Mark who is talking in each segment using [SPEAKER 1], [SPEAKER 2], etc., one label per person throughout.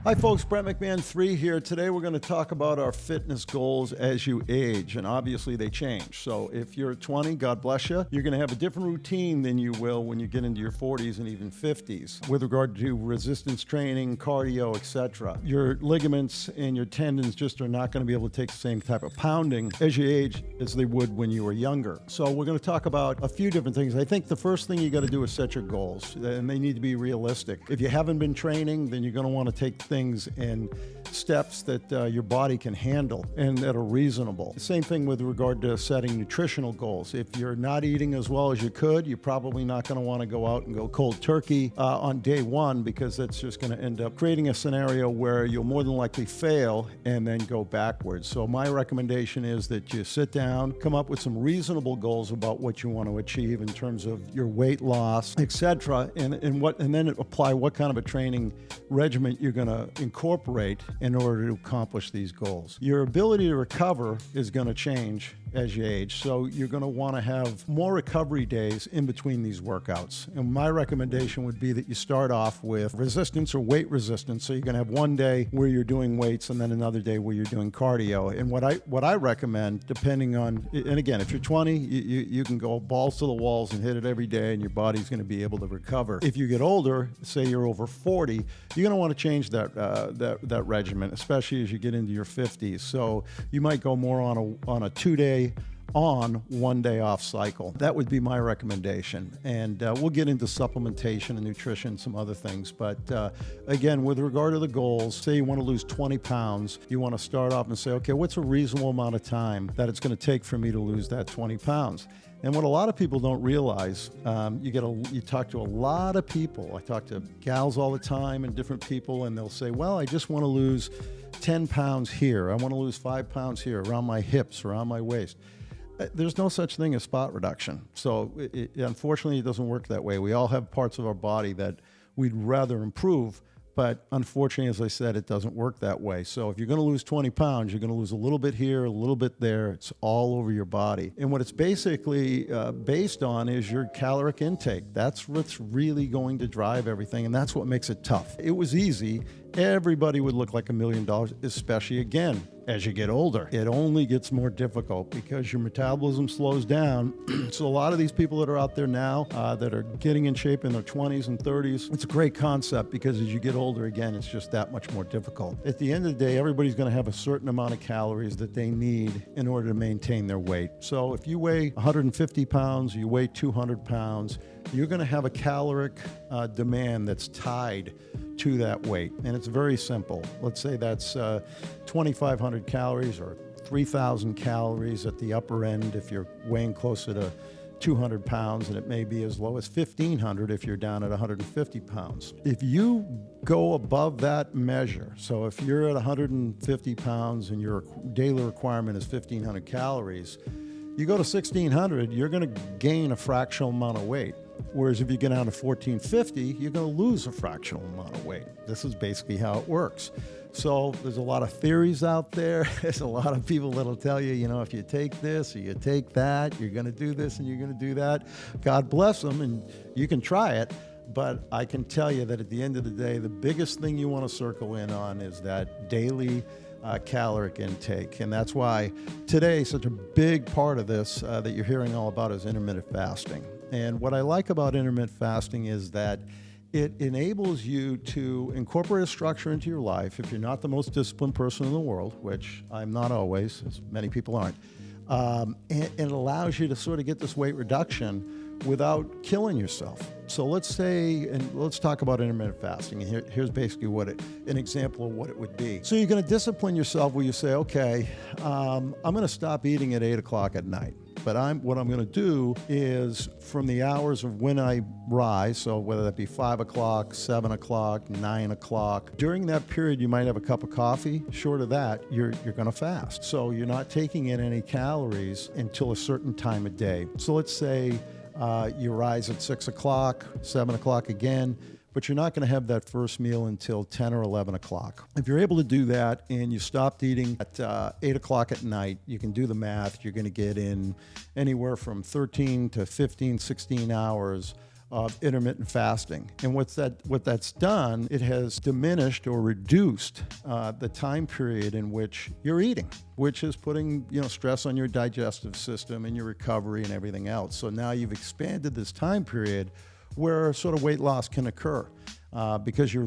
[SPEAKER 1] Hi folks, Brent McMahon 3 here. Today we're going to talk about our fitness goals as you age, and obviously they change. So if you're 20, God bless you, you're going to have a different routine than you will when you get into your 40s and even 50s with regard to resistance training, cardio, etc. Your ligaments and your tendons just are not going to be able to take the same type of pounding as you age as they would when you were younger. So we're going to talk about a few different things. I think the first thing you got to do is set your goals, and they need to be realistic. If you haven't been training, then you're going to want to take things in steps that your body can handle and that are reasonable. Same thing with regard to setting nutritional goals. If you're not eating as well as you could, you're probably not going to want to go out and go cold turkey on day one, because that's just going to end up creating a scenario where you'll more than likely fail and then go backwards. So my recommendation is that you sit down, come up with some reasonable goals about what you want to achieve in terms of your weight loss, etc., and then apply what kind of a training regimen you're going to incorporate in order to accomplish these goals. Your ability to recover is going to change as you age, so you're going to want to have more recovery days in between these workouts. And my recommendation would be that you start off with resistance or weight resistance. So you're going to have one day where you're doing weights and then another day where you're doing cardio. And what I recommend, depending on, and again, if you're 20, you can go balls to the walls and hit it every day, and your body's going to be able to recover. If you get older, say you're over 40, you're going to want to change that regimen, especially as you get into your 50s. So you might go more on a 2-day on, 1 day off cycle. That would be my recommendation. And we'll get into supplementation and nutrition, some other things. But again, with regard to the goals, say you want to lose 20 pounds, you want to start off and say, okay, what's a reasonable amount of time that it's going to take for me to lose that 20 pounds? And what a lot of people don't realize, you talk to a lot of people. I talk to gals all the time and different people, and they'll say, well, I just want to lose 10 pounds here. I want to lose 5 pounds here, around my hips, around my waist. There's no such thing as spot reduction. So unfortunately, it doesn't work that way. We all have parts of our body that we'd rather improve, but unfortunately, as I said, it doesn't work that way. So if you're going to lose 20 pounds, you're going to lose a little bit here, a little bit there. It's all over your body. And what it's basically based on is your caloric intake. That's what's really going to drive everything, and that's what makes it tough. It was easy. Everybody would look like $1 million, especially again, as you get older. It only gets more difficult because your metabolism slows down. So a lot of these people that are out there now that are getting in shape in their 20s and 30s, it's a great concept, because as you get older, again, it's just that much more difficult. At the end of the day, everybody's going to have a certain amount of calories that they need in order to maintain their weight. So if you weigh 150 pounds, you weigh 200 pounds, you're going to have a caloric demand that's tied to that weight. And it's very simple. Let's say that's 2,500 calories or 3,000 calories at the upper end if you're weighing closer to 200 pounds, and it may be as low as 1,500 if you're down at 150 pounds. If you go above that measure, so if you're at 150 pounds and your daily requirement is 1,500 calories, you go to 1,600, you're going to gain a fractional amount of weight. Whereas if you get down to 1,450, you're going to lose a fractional amount of weight. This is basically how it works. So there's a lot of theories out there. There's a lot of people that'll tell you, if you take this or you take that, you're going to do this and you're going to do that. God bless them, and you can try it. But I can tell you that at the end of the day, the biggest thing you want to circle in on is that daily caloric intake. And that's why today such a big part of this that you're hearing all about is intermittent fasting. And what I like about intermittent fasting is that it enables you to incorporate a structure into your life. If you're not the most disciplined person in the world, which I'm not always, as many people aren't, and it allows you to sort of get this weight reduction without killing yourself. So let's say, and let's talk about intermittent fasting. And here's basically an example of what it would be. So you're going to discipline yourself where you say, okay, I'm going to stop eating at 8 o'clock at night. But what I'm going to do is from the hours of when I rise, so whether that be 5 o'clock, 7 o'clock, 9 o'clock, during that period you might have a cup of coffee. Short of that, you're going to fast. So you're not taking in any calories until a certain time of day. So let's say you rise at 6 o'clock, 7 o'clock again, but you're not going to have that first meal until 10 or 11 o'clock. If you're able to do that and you stopped eating at 8 o'clock at night, you can do the math. You're going to get in anywhere from 13 to 15, 16 hours of intermittent fasting. And what that's done, it has diminished or reduced the time period in which you're eating, which is putting stress on your digestive system and your recovery and everything else. So now you've expanded this time period where sort of weight loss can occur. Because you're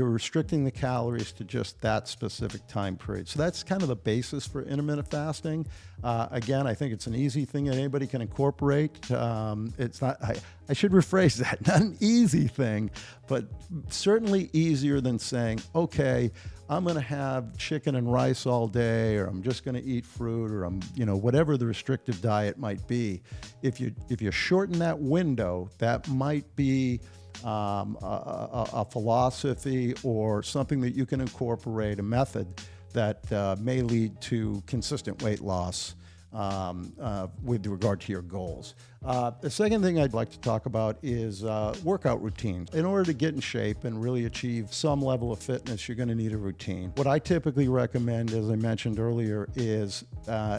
[SPEAKER 1] restricting the calories to just that specific time period. So that's kind of the basis for intermittent fasting. Again, I think it's an easy thing that anybody can incorporate. It's not, I should rephrase that, not an easy thing, but certainly easier than saying, okay, I'm going to have chicken and rice all day, or I'm just going to eat fruit, or whatever the restrictive diet might be. If you shorten that window, that might be a philosophy or something that you can incorporate, a method that may lead to consistent weight loss with regard to your goals. The second thing I'd like to talk about is workout routines. In order to get in shape and really achieve some level of fitness, you're going to need a routine. What I typically recommend, as I mentioned earlier, is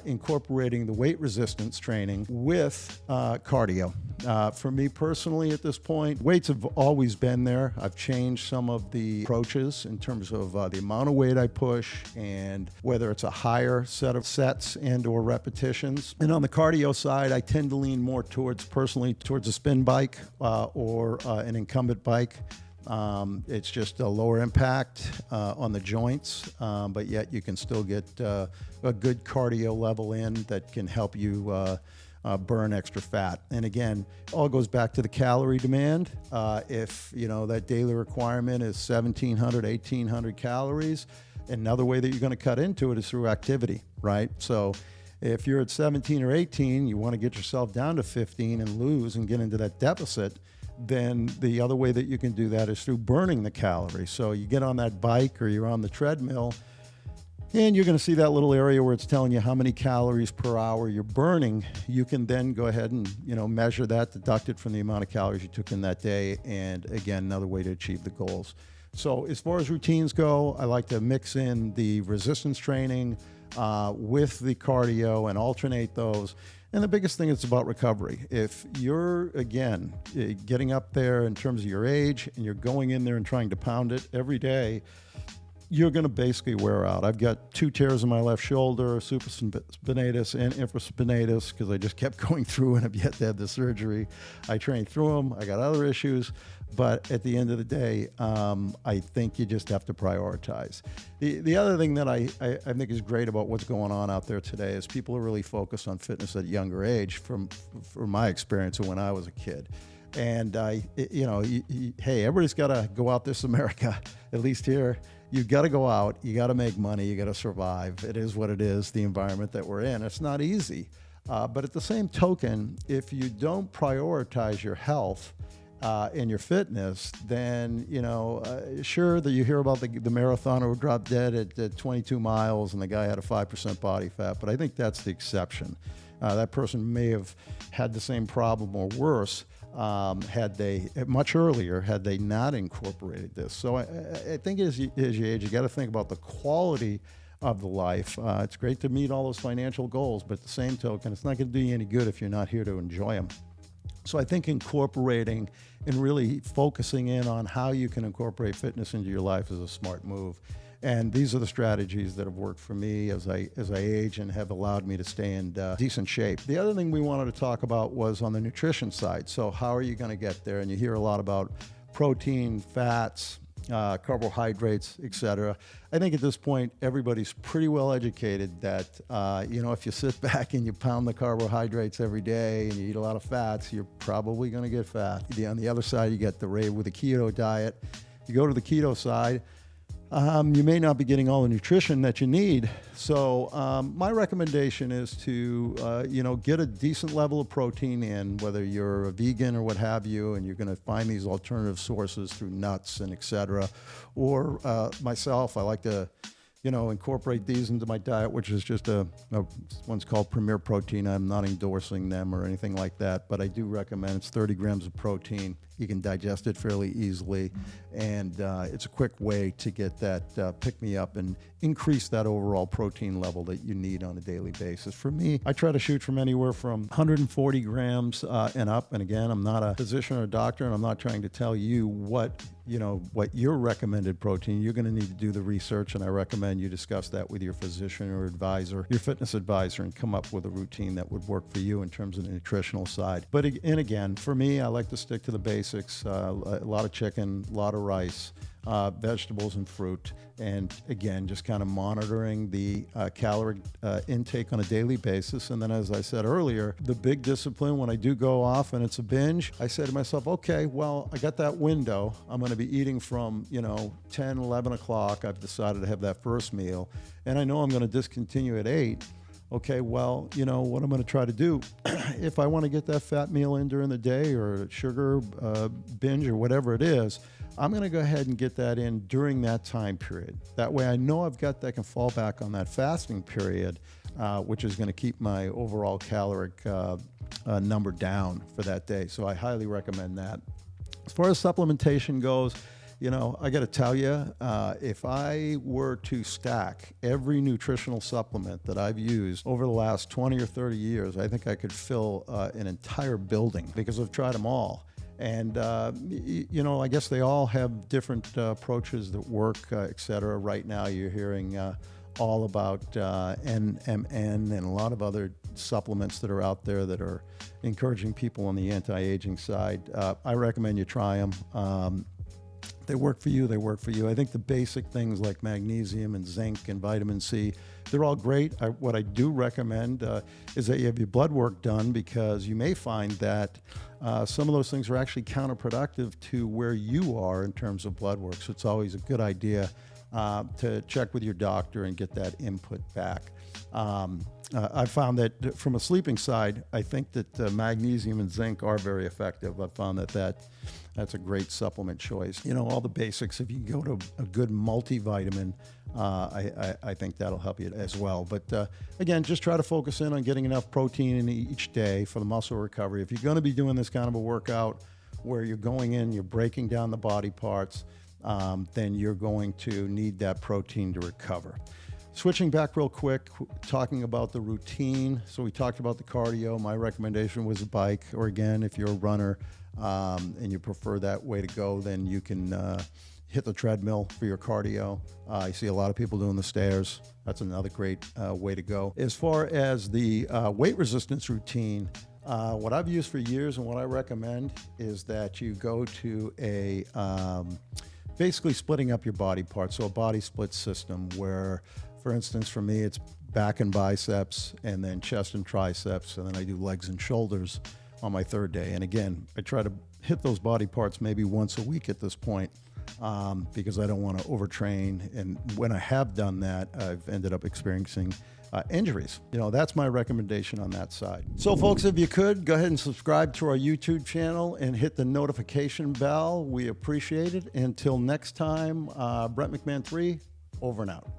[SPEAKER 1] incorporating the weight resistance training with cardio. For me personally at this point, weights have always been there. I've changed some of the approaches in terms of the amount of weight I push and whether it's a higher set of sets and or repetitions. And on the cardio side, I tend to lean more towards a spin bike or an incumbent bike. It's just a lower impact on the joints, but yet you can still get a good cardio level in that can help you burn extra fat. And again, all goes back to the calorie demand. If that daily requirement is 1,700, 1,800 calories, another way that you're going to cut into it is through activity, right? So if you're at 17 or 18, you want to get yourself down to 15 and lose and get into that deficit, then the other way that you can do that is through burning the calories. So you get on that bike or you're on the treadmill, and you're going to see that little area where it's telling you how many calories per hour you're burning. You can then go ahead and measure that, deduct it from the amount of calories you took in that day, and again, another way to achieve the goals. So as far as routines go, I like to mix in the resistance training with the cardio and alternate those. And the biggest thing is about recovery. If you're, again, getting up there in terms of your age and you're going in there and trying to pound it every day, you're going to basically wear out. I've got 2 tears in my left shoulder, supraspinatus and infraspinatus, because I just kept going through and I've yet to have the surgery. I trained through them. I got other issues. But at the end of the day, I think you just have to prioritize. The other thing that I think is great about what's going on out there today is people are really focused on fitness at a younger age from my experience of when I was a kid. And, hey, everybody's got to go out this America, at least here. You've got to go out. You got to make money. You got to survive. It is what it is, the environment that we're in. It's not easy. But at the same token, if you don't prioritize your health and your fitness, then, sure that you hear about the marathoner who dropped dead at 22 miles and the guy had a 5% body fat, but I think that's the exception. That person may have had the same problem or worse had they not incorporated this. So I think as you age, you got to think about the quality of the life. It's great to meet all those financial goals, but at the same token, it's not going to do you any good if you're not here to enjoy them. So I think incorporating and really focusing in on how you can incorporate fitness into your life is a smart move. And these are the strategies that have worked for me as I age and have allowed me to stay in decent shape. The other thing we wanted to talk about was on the nutrition side. So how are you going to get there? And you hear a lot about protein, fats, carbohydrates, etc. I think at this point, everybody's pretty well educated that, if you sit back and you pound the carbohydrates every day and you eat a lot of fats, you're probably going to get fat. On the other side, you get the rave with the keto diet. You go to the keto side, you may not be getting all the nutrition that you need. So my recommendation is to, get a decent level of protein in, whether you're a vegan or what have you, and you're going to find these alternative sources through nuts and et cetera. Or myself, I like to, incorporate these into my diet, which is just one's called Premier Protein. I'm not endorsing them or anything like that, but I do recommend it's 30 grams of protein You can digest it fairly easily, and it's a quick way to get that pick-me-up and increase that overall protein level that you need on a daily basis. For me, I try to shoot from anywhere from 140 grams and up. And again, I'm not a physician or a doctor, and I'm not trying to tell you what your recommended protein. You're going to need to do the research, and I recommend you discuss that with your physician or advisor, your fitness advisor, and come up with a routine that would work for you in terms of the nutritional side. But again, for me, I like to stick to the basics. A lot of chicken, a lot of rice, vegetables and fruit, and again, just kind of monitoring the calorie intake on a daily basis. And then, as I said earlier, the big discipline when I do go off and it's a binge, I say to myself, okay, well, I got that window. I'm going to be eating from 10, 11 o'clock. I've decided to have that first meal, and I know I'm going to discontinue at 8. Okay, well, what I'm going to try to do, if I want to get that fat meal in during the day or sugar binge or whatever it is, I'm going to go ahead and get that in during that time period. That way I know I can fall back on that fasting period, which is going to keep my overall caloric number down for that day. So I highly recommend that. As far as supplementation goes, I got to tell you, if I were to stack every nutritional supplement that I've used over the last 20 or 30 years, I think I could fill an entire building because I've tried them all. And, I guess they all have different approaches that work, et cetera. Right now, you're hearing all about NMN and a lot of other supplements that are out there that are encouraging people on the anti-aging side. I recommend you try them. They work for you, they work for you. I think the basic things like magnesium and zinc and vitamin C, they're all great. What I do recommend is that you have your blood work done, because you may find that some of those things are actually counterproductive to where you are in terms of blood work. So it's always a good idea to check with your doctor and get that input back. I found that from a sleeping side, I think that magnesium and zinc are very effective. I've found that's a great supplement choice. All the basics. If you can go to a good multivitamin, I think that'll help you as well. But again, just try to focus in on getting enough protein in each day for the muscle recovery. If you're going to be doing this kind of a workout where you're going in, you're breaking down the body parts, then you're going to need that protein to recover. Switching back real quick, talking about the routine. So we talked about the cardio. My recommendation was a bike, or again, if you're a runner and you prefer that way to go, then you can hit the treadmill for your cardio. I see a lot of people doing the stairs. That's another great way to go. As far as the weight resistance routine, what I've used for years and what I recommend is that you go to a basically splitting up your body parts. So a body split system where, for instance, for me, it's back and biceps, and then chest and triceps, and then I do legs and shoulders on my third day. And again, I try to hit those body parts maybe once a week at this point, because I don't want to overtrain. And when I have done that, I've ended up experiencing injuries. That's my recommendation on that side. So folks, if you could, go ahead and subscribe to our YouTube channel and hit the notification bell. We appreciate it. Until next time, Brent McMahon 3, over and out.